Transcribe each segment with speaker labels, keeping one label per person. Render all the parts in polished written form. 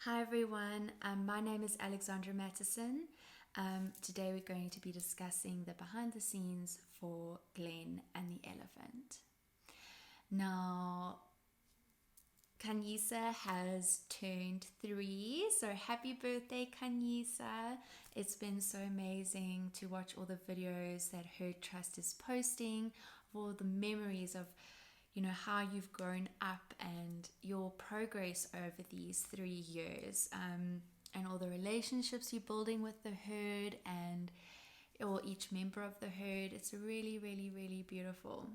Speaker 1: Hi everyone, my name is Alexandra Mattison. Today we're going to be discussing the behind the scenes for Glenn and the Elephant. Now, Kanyisa has turned 3, so happy birthday, Kanyisa. It's been so amazing to watch all the videos that Herd Trust is posting, all the memories of how you've grown up and your progress over these 3 years, and all the relationships you're building with the herd and or each member of the herd. It's really, really, really beautiful.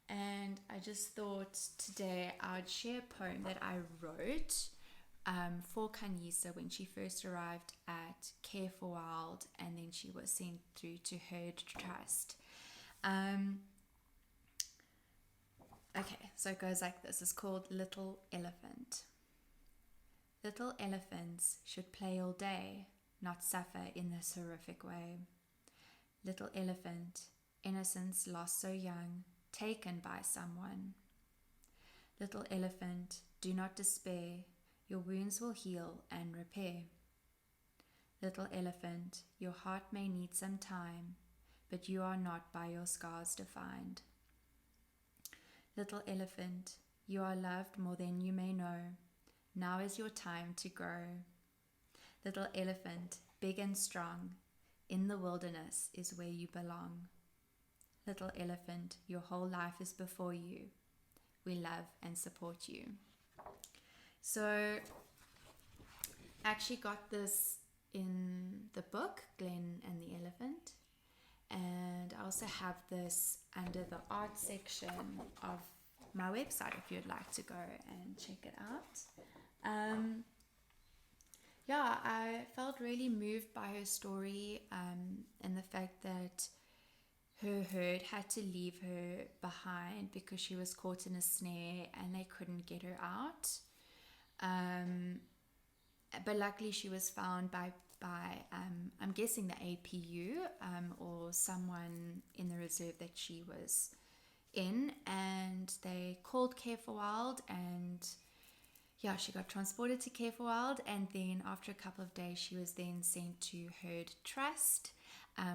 Speaker 1: And I just thought today I would share a poem that I wrote for Kanyisa when she first arrived at Care for Wild, and then she was sent through to Herd Trust. Okay, so it goes like this. It's called Little Elephant. Little elephants should play all day, not suffer in this horrific way. Little elephant, innocence lost so young, taken by someone. Little elephant, do not despair, your wounds will heal and repair. Little elephant, your heart may need some time, but you are not by your scars defined. Little elephant, you are loved more than you may know. Now is your time to grow. Little elephant, big and strong, in the wilderness is where you belong. Little elephant, your whole life is before you. We love and support you. So I actually got this in the book, Glenn and the Elephant. And I also have this under the art section of my website if you'd like to go and check it out. I felt really moved by her story, and the fact that her herd had to leave her behind because she was caught in a snare and they couldn't get her out. But luckily she was found by I'm guessing the APU, or someone in the reserve that she was in, and they called Care for Wild, and she got transported to Care for Wild, and then after a couple of days she was then sent to Herd Trust,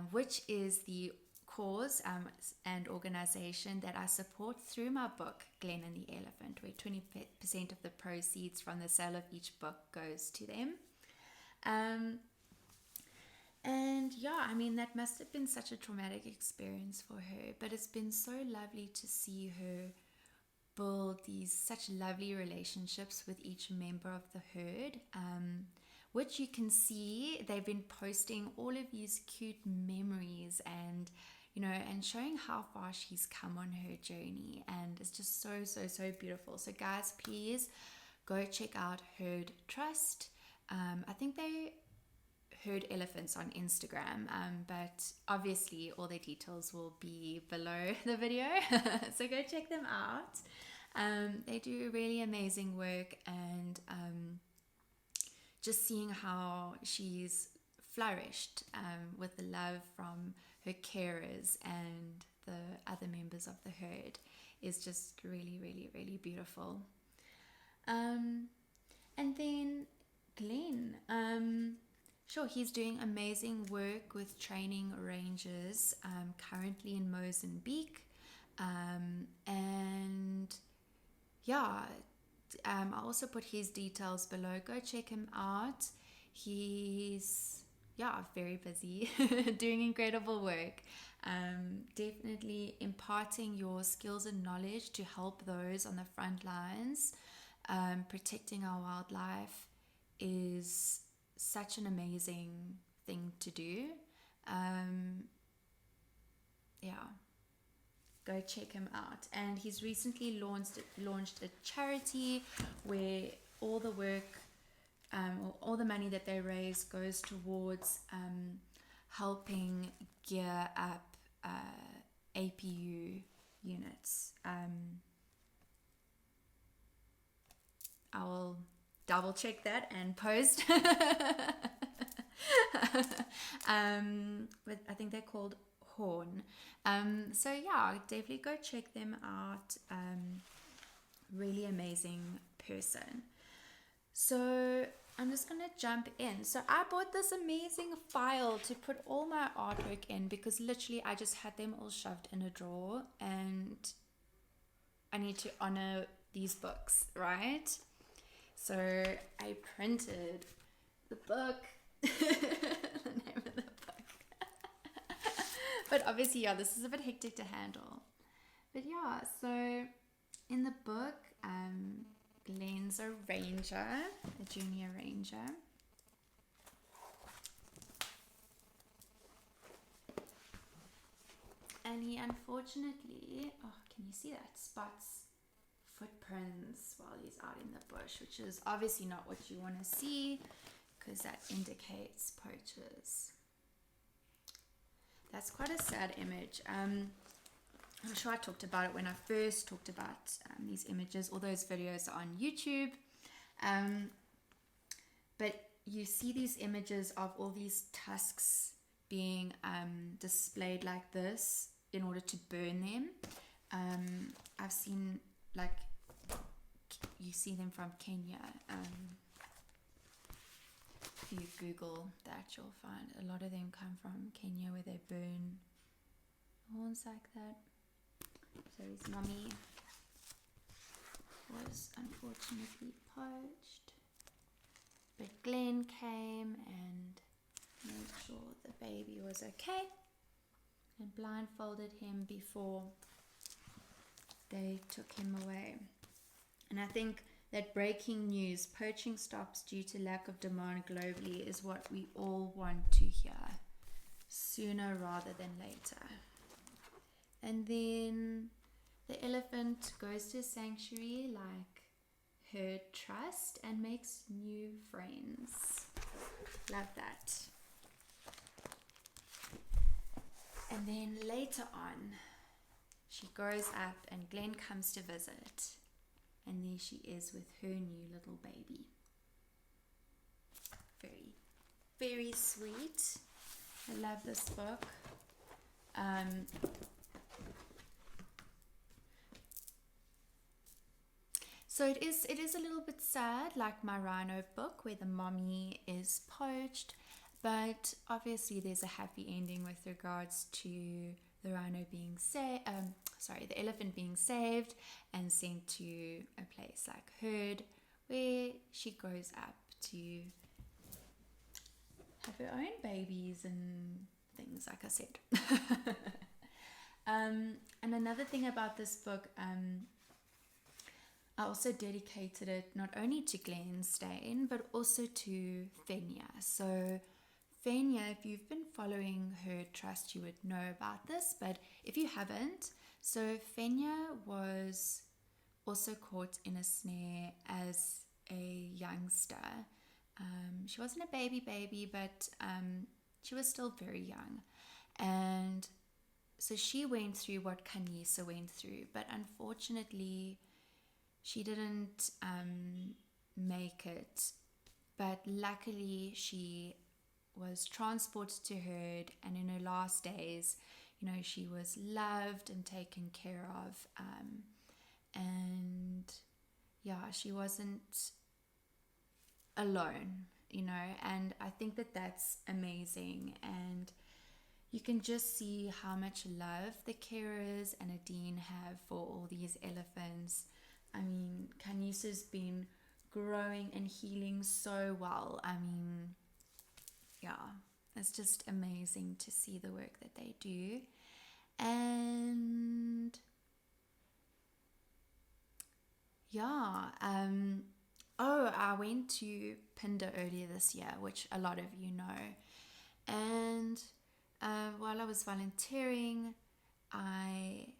Speaker 1: which is the cause and organization that I support through my book Glenn and the Elephant, where 20% of the proceeds from the sale of each book goes to them. And that must have been such a traumatic experience for her, but it's been so lovely to see her build these such lovely relationships with each member of the herd, which you can see they've been posting all of these cute memories and showing how far she's come on her journey, and it's just so beautiful. So guys, please go check out Herd Trust. I think they Herd Elephants on Instagram, but obviously all their details will be below the video. So go check them out. They do really amazing work, and just seeing how she's flourished with the love from her carers and the other members of the herd is just really beautiful. And then Glenn, sure, he's doing amazing work with training rangers, currently in Mozambique, and I'll also put his details below. Go check him out. He's very busy doing incredible work. Definitely imparting your skills and knowledge to help those on the front lines. Protecting our wildlife is such an amazing thing to do. Go check him out. And he's recently launched a charity where all the work, or all the money that they raise goes towards helping gear up APU units. I will double check that and post. But I think they're called Horn. Definitely go check them out. Really amazing person. So I'm just gonna jump in. So I bought this amazing file to put all my artwork in because literally I just had them all shoved in a drawer and I need to honor these books, right? So I printed the book, the name of the book. But obviously, yeah, this is a bit hectic to handle. But yeah, so in the book, Glenn's a ranger, a junior ranger. And he unfortunately, oh, can you see that? Spots footprints while he's out in the bush, which is obviously not what you want to see because that indicates poachers. That's quite a sad image. I'm sure I talked about it when I first talked about these images. All those videos are on YouTube. But you see these images of all these tusks being displayed like this in order to burn them. I've seen, like, you see them from Kenya. If you Google that, you'll find a lot of them come from Kenya where they burn horns like that. So his mommy was unfortunately poached. But Glenn came and made sure the baby was okay and blindfolded him before they took him away. And I think that breaking news, poaching stops due to lack of demand globally, is what we all want to hear sooner rather than later. And then the elephant goes to a sanctuary like herd trust and makes new friends. Love that. And then later on, she grows up and Glenn comes to visit. And there she is with her new little baby. Very, very sweet. I love this book. So it is a little bit sad, like my rhino book, where the mommy is poached. But obviously there's a happy ending with regards to the rhino being the elephant being saved and sent to a place like Herd, where she grows up to have her own babies and things, like I said. And another thing about this book, I also dedicated it not only to Glenn Stain, but also to Fenya. So Fenya, if you've been following her trust, you would know about this, but if you haven't, so Fenya was also caught in a snare as a youngster. She wasn't a baby, but she was still very young. And so she went through what Kanyisa went through, but unfortunately, she didn't make it. But luckily, she was transported to Herd, and in her last days, she was loved and taken care of, and yeah, she wasn't alone, and I think that that's amazing. And you can just see how much love the carers and Adine have for all these elephants. I mean, Kanyisa's been growing and healing so well. I mean, yeah, it's just amazing to see the work that they do. And yeah, I went to Phinda earlier this year, which a lot of you know. And while I was volunteering, I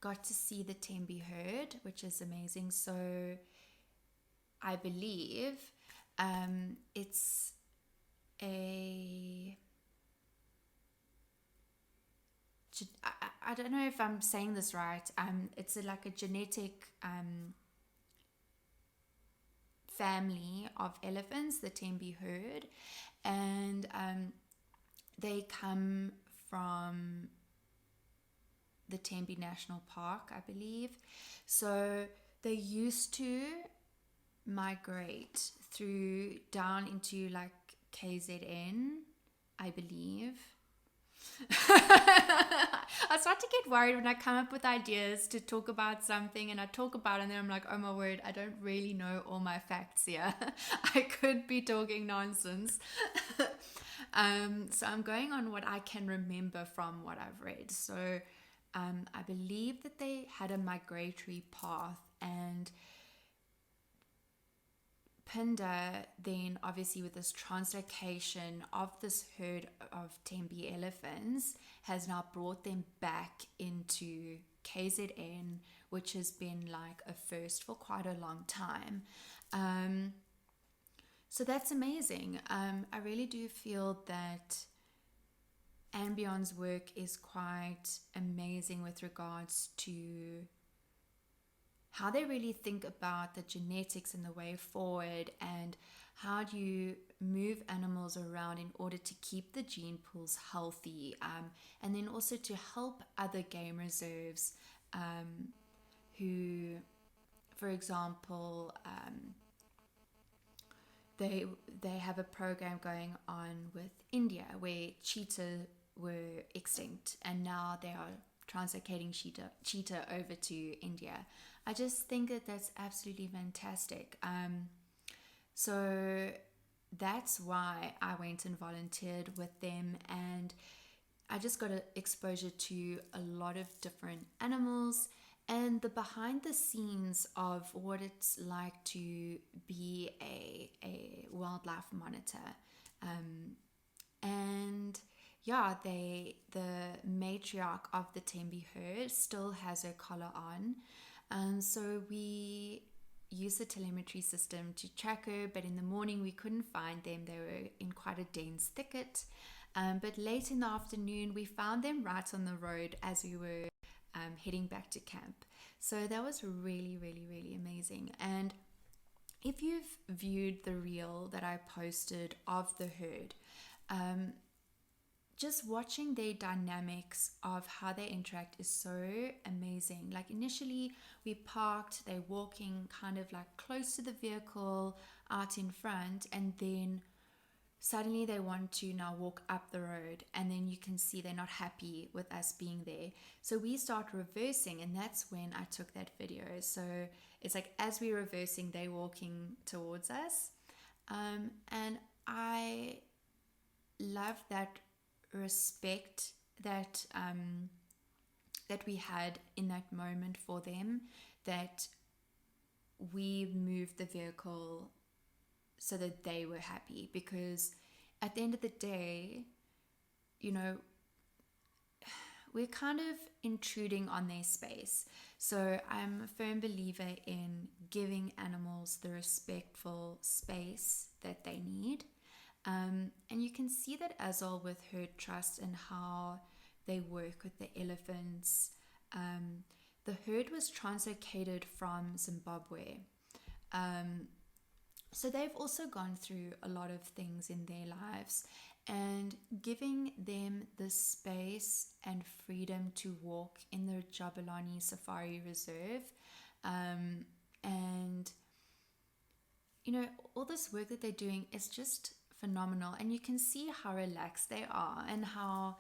Speaker 1: got to see the Tembe herd, which is amazing. So I believe it's I don't know if I'm saying this right. It's like a genetic family of elephants, the Tembe herd, and they come from the Tembe National Park, I believe. So they used to migrate through down into like KZN, I believe. I start to get worried when I come up with ideas to talk about something and I talk about it and then I'm like, oh my word, I don't really know all my facts here. I could be talking nonsense. So I'm going on what I can remember from what I've read. So I believe that they had a migratory path, and Pindar then, obviously with this translocation of this herd of Tembe elephants, has now brought them back into KZN, which has been like a first for quite a long time. So that's amazing. I really do feel that Ambion's work is quite amazing with regards to how they really think about the genetics and the way forward, and how do you move animals around in order to keep the gene pools healthy, and then also to help other game reserves who, for example, they have a program going on with India where cheetah were extinct and now they are translocating cheetah over to India. I just think that that's absolutely fantastic. So that's why I went and volunteered with them, and I just got exposure to a lot of different animals and the behind the scenes of what it's like to be a wildlife monitor. And yeah, the matriarch of the Tembe herd still has her collar on. So we used the telemetry system to track her, but in the morning we couldn't find them. They were in quite a dense thicket. But late in the afternoon, we found them right on the road as we were heading back to camp. So that was really, really, really amazing. And if you've viewed the reel that I posted of the herd, just watching their dynamics of how they interact is so amazing. Like initially we parked, they're walking kind of like close to the vehicle out in front, and then suddenly they want to now walk up the road, and then you can see they're not happy with us being there. So we start reversing, and that's when I took that video. So it's like as we're reversing, they're walking towards us. And I love that respect that that we had in that moment for them, that we moved the vehicle so that they were happy, because at the end of the day, you know, we're kind of intruding on their space. So I'm a firm believer in giving animals the respectful space that they need. And you can see that as well with Herd Trust and how they work with the elephants. The herd was translocated from Zimbabwe. So they've also gone through a lot of things in their lives, and giving them the space and freedom to walk in the Jabulani Safari Reserve. And, you know, all this work that they're doing is just phenomenal, and you can see how relaxed they are and how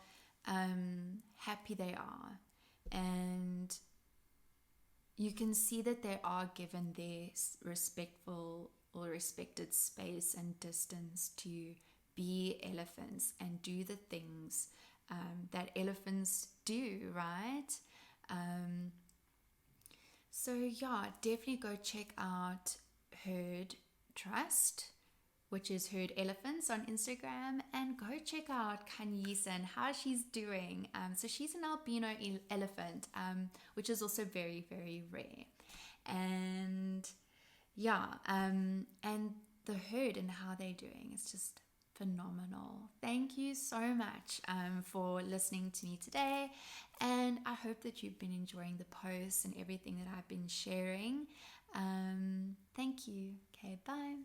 Speaker 1: happy they are, and you can see that they are given their respectful or respected space and distance to be elephants and do the things that elephants do, right? So yeah, definitely go check out Herd Trust, which is Herd Elephants on Instagram, and go check out Kanyisa and how she's doing. So she's an albino elephant, which is also very, very rare. And yeah, and the herd and how they're doing is just phenomenal. Thank you so much for listening to me today, and I hope that you've been enjoying the posts and everything that I've been sharing. Thank you. Okay, bye.